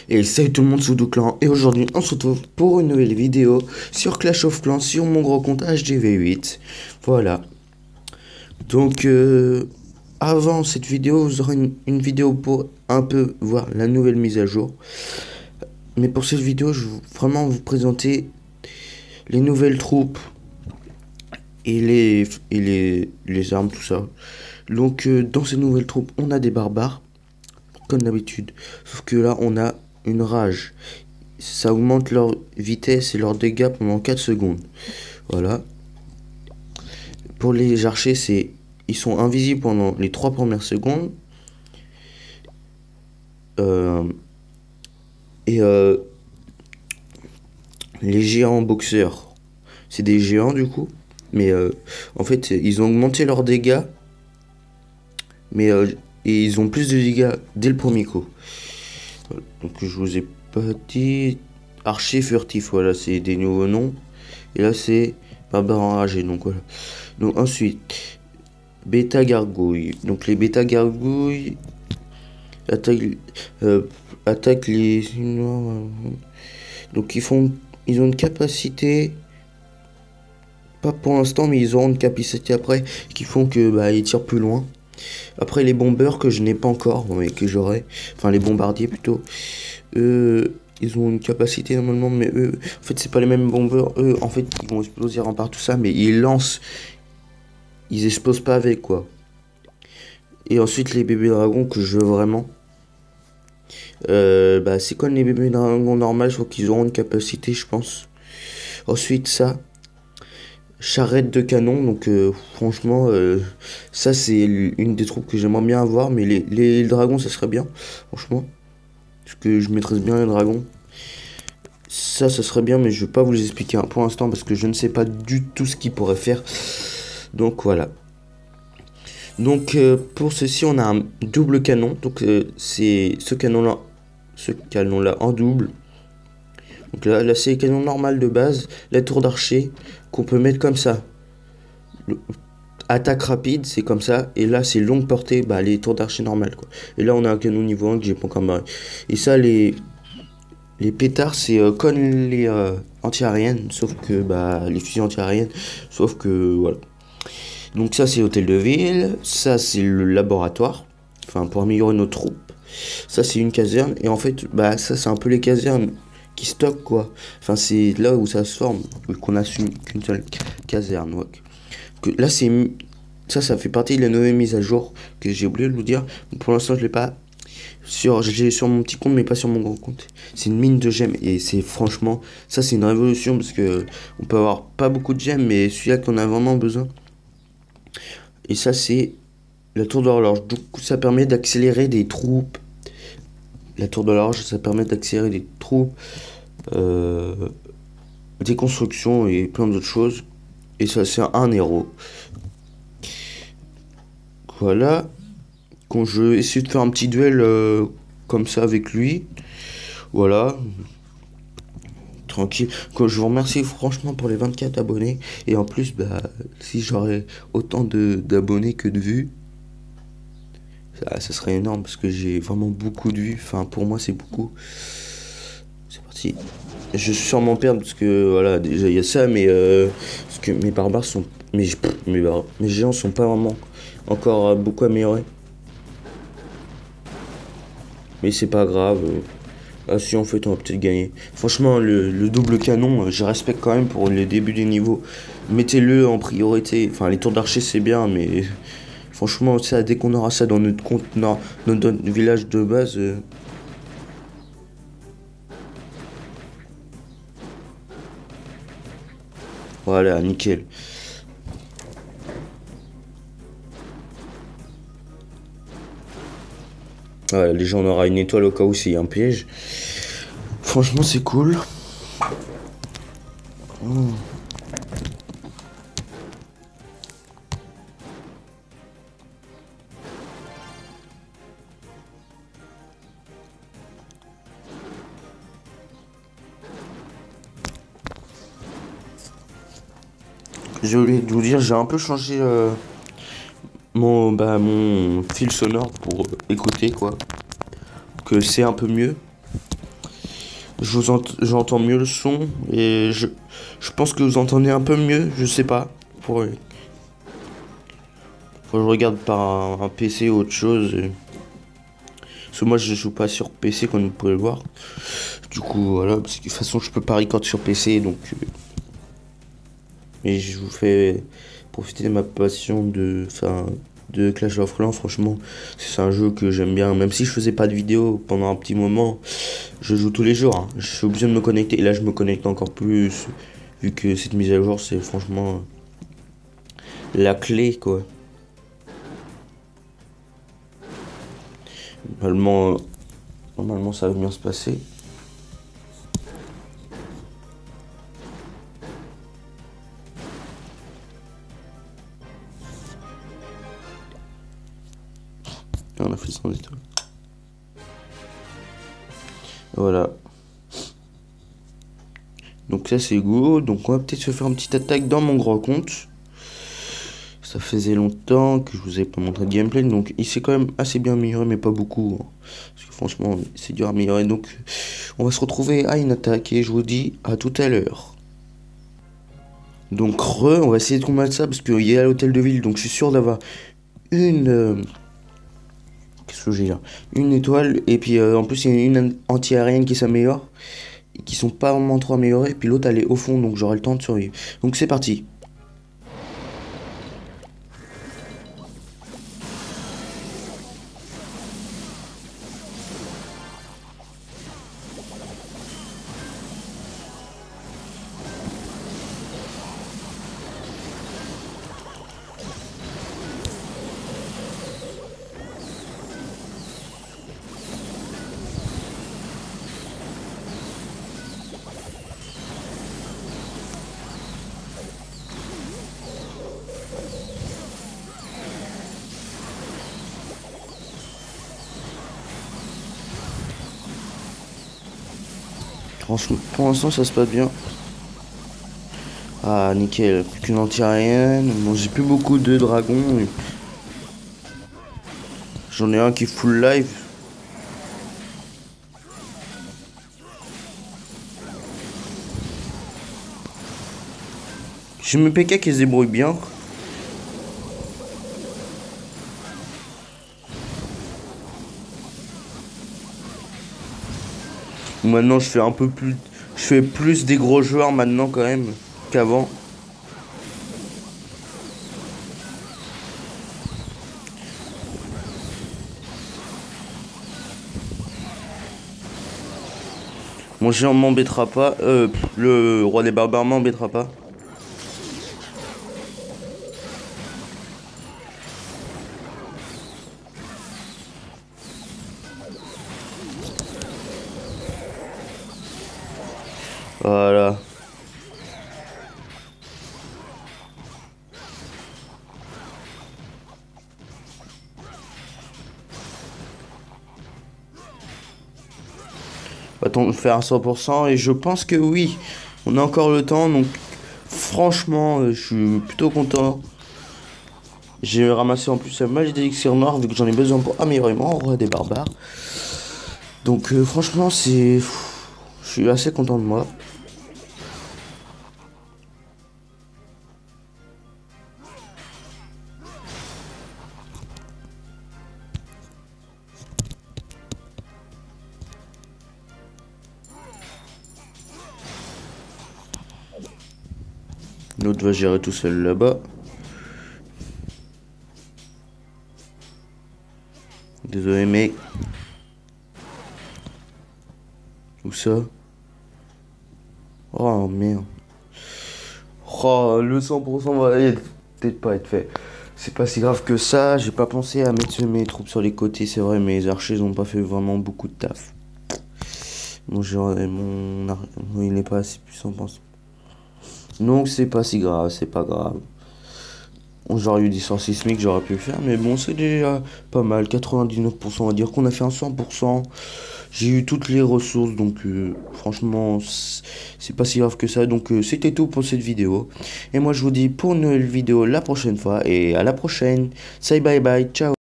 Et salut tout le monde, c'est Clan et aujourd'hui on se retrouve pour une nouvelle vidéo sur Clash of Clans sur mon gros compte HDV8. Voilà. Donc avant cette vidéo, vous aurez une vidéo pour un peu voir la nouvelle mise à jour. Mais pour cette vidéo, je veux vraiment vous présenter les nouvelles troupes et les armes, tout ça. Donc dans ces nouvelles troupes, on a des barbares, comme d'habitude. Sauf que là, on a une rage. Ça augmente leur vitesse et leurs dégâts pendant 4 secondes. Voilà. Pour les archers, ils sont invisibles pendant les 3 premières secondes. Les géants boxeurs, c'est des géants du coup. Mais en fait, ils ont augmenté leurs dégâts. Mais et ils ont plus de dégâts dès le premier coup. Donc je vous ai pas dit. Archer furtif, voilà, c'est des nouveaux noms. Et là c'est barbare enragé, donc voilà. Donc ensuite, bêta gargouille. Donc les bêta gargouilles attaquent les. Donc ils ont une capacité. Pas pour l'instant, mais ils auront une capacité après qui font que ils tirent plus loin. Après les bombeurs que je n'ai pas encore, mais que j'aurai, enfin les bombardiers plutôt, ils ont une capacité normalement, mais eux, en fait c'est pas les mêmes bombeurs, eux en fait ils vont exploser en part tout ça, mais ils lancent, ils explosent pas avec quoi. Et ensuite les bébés dragons que je veux vraiment, c'est comme les bébés dragons normales, sauf qu'ils auront une capacité je pense. Ensuite ça. Charrette de canon, donc franchement, ça c'est une des troupes que j'aimerais bien avoir, mais les dragons ça serait bien, franchement, parce que je maîtrise bien les dragons. Ça serait bien, mais je vais pas vous les expliquer pour l'instant parce que je ne sais pas du tout ce qu'ils pourraient faire. Donc voilà. Donc pour ceci, on a un double canon, donc c'est ce canon-là en double. Donc là c'est les canons normal de base, la tour d'archer qu'on peut mettre comme ça. Attaque rapide, c'est comme ça. Et là, c'est longue portée, les tours d'archer normales, quoi. Et là, on a un canon niveau 1 que j'ai pas encore marré. Et ça, les pétards, c'est comme les anti-aériennes, sauf que, les fusils anti-aériennes, sauf que, voilà. Donc ça, c'est l'hôtel de ville. Ça, c'est le laboratoire. Enfin, pour améliorer nos troupes. Ça, c'est une caserne. Et en fait, ça, c'est un peu les casernes qui stockent, quoi. Enfin, c'est là où ça se forme, qu'on assume qu'une seule caserne, ouais. Là, ça fait partie de la nouvelle mise à jour que j'ai oublié de vous dire. Pour l'instant, je l'ai pas j'ai sur mon petit compte, mais pas sur mon gros compte. C'est une mine de gemmes et c'est franchement, ça c'est une révolution parce que on peut avoir pas beaucoup de gemmes, mais celui-là qu'on a vraiment besoin. Et ça c'est la tour de l'horloge. Donc ça permet d'accélérer des troupes. La tour de l'horloge, ça permet d'accélérer des troupes, des constructions et plein d'autres choses. Et ça c'est un héros. Voilà. Quand je vais essayer de faire un petit duel comme ça avec lui. Voilà. Tranquille. Quand je vous remercie franchement pour les 24 abonnés. Et en plus, si j'aurais autant d'abonnés que de vues, ça serait énorme parce que j'ai vraiment beaucoup de vues. Enfin, pour moi, c'est beaucoup. C'est parti. Je suis sûrement perdre parce que voilà, déjà il y a ça, mais parce que mes barbares sont. Mes géants sont pas vraiment encore beaucoup améliorés. Mais c'est pas grave. Ah si, en fait on va peut-être gagner. Franchement le double canon, je respecte quand même pour les débuts des niveaux. Mettez-le en priorité. Enfin les tours d'archer c'est bien, mais franchement ça, dès qu'on aura ça dans notre compte, dans notre village de base. Voilà, nickel. Voilà, déjà on aura une étoile au cas où s'il y a un piège. Franchement c'est cool. Je voulais vous dire, j'ai un peu changé mon fil sonore pour écouter quoi. Que c'est un peu mieux. J'entends mieux le son et je pense que vous entendez un peu mieux, je sais pas. Faut que je regarde par un PC ou autre chose. Parce que moi je joue pas sur PC comme vous pouvez le voir. Du coup voilà, parce que de toute façon je peux pas record sur PC donc. Et je vous fais profiter de ma passion de Clash of Clans. Franchement, c'est un jeu que j'aime bien. Même si je faisais pas de vidéo pendant un petit moment, je joue tous les jours, hein. Je suis obligé de me connecter. Et là, je me connecte encore plus. Vu que cette mise à jour, c'est franchement la clé, quoi. Normalement, ça va bien se passer. On a fait 100 étoiles. Voilà. Donc ça c'est go. Donc on va peut-être se faire une petite attaque dans mon grand compte. Ça faisait longtemps que je vous ai pas montré de gameplay. Donc il s'est quand même assez bien amélioré, mais pas beaucoup, hein. Parce que franchement c'est dur à améliorer. Donc on va se retrouver à une attaque. Et je vous dis à tout à l'heure. Donc on va essayer de combattre ça. Parce qu'il y a l'hôtel de ville. Donc je suis sûr d'avoir une... qu'est-ce que j'ai là? Une étoile. Et puis en plus il y a une anti-aérienne qui s'améliore. Qui sont pas vraiment trop améliorés, puis l'autre elle est au fond, donc j'aurai le temps de survivre. Donc c'est parti. Franchement, pour l'instant ça se passe bien. Ah nickel, plus qu'une anti-aérienne. Bon, j'ai plus beaucoup de dragons. J'en ai un qui est full live. J'ai mes PK qui se débrouillent bien. Maintenant je fais un peu plus. Je fais plus des gros joueurs maintenant quand même qu'avant. Mon géant m'embêtera pas. Le roi des barbares m'embêtera pas. Voilà. Va-t-on le faire à 100% et je pense que oui. On a encore le temps, donc franchement, je suis plutôt content. J'ai ramassé en plus un match d'élixir noir vu que j'en ai besoin pour améliorer mon roi des barbares. Donc franchement, je suis assez content de moi. L'autre va gérer tout seul là-bas. Désolé mec. Où ça? Oh merde. Oh, le 100% va peut-être pas être fait. C'est pas si grave que ça. J'ai pas pensé à mettre mes troupes sur les côtés. C'est vrai, mes archers n'ont pas fait vraiment beaucoup de taf. Il n'est pas assez puissant, pense. Donc c'est pas si grave, c'est pas grave. J'aurais eu des sorts sismiques, j'aurais pu le faire, mais bon, c'est déjà pas mal. 99%, on va dire qu'on a fait un 100%. J'ai eu toutes les ressources, donc franchement, c'est pas si grave que ça. Donc c'était tout pour cette vidéo. Et moi, je vous dis pour une nouvelle vidéo la prochaine fois. Et à la prochaine. Say bye bye, ciao.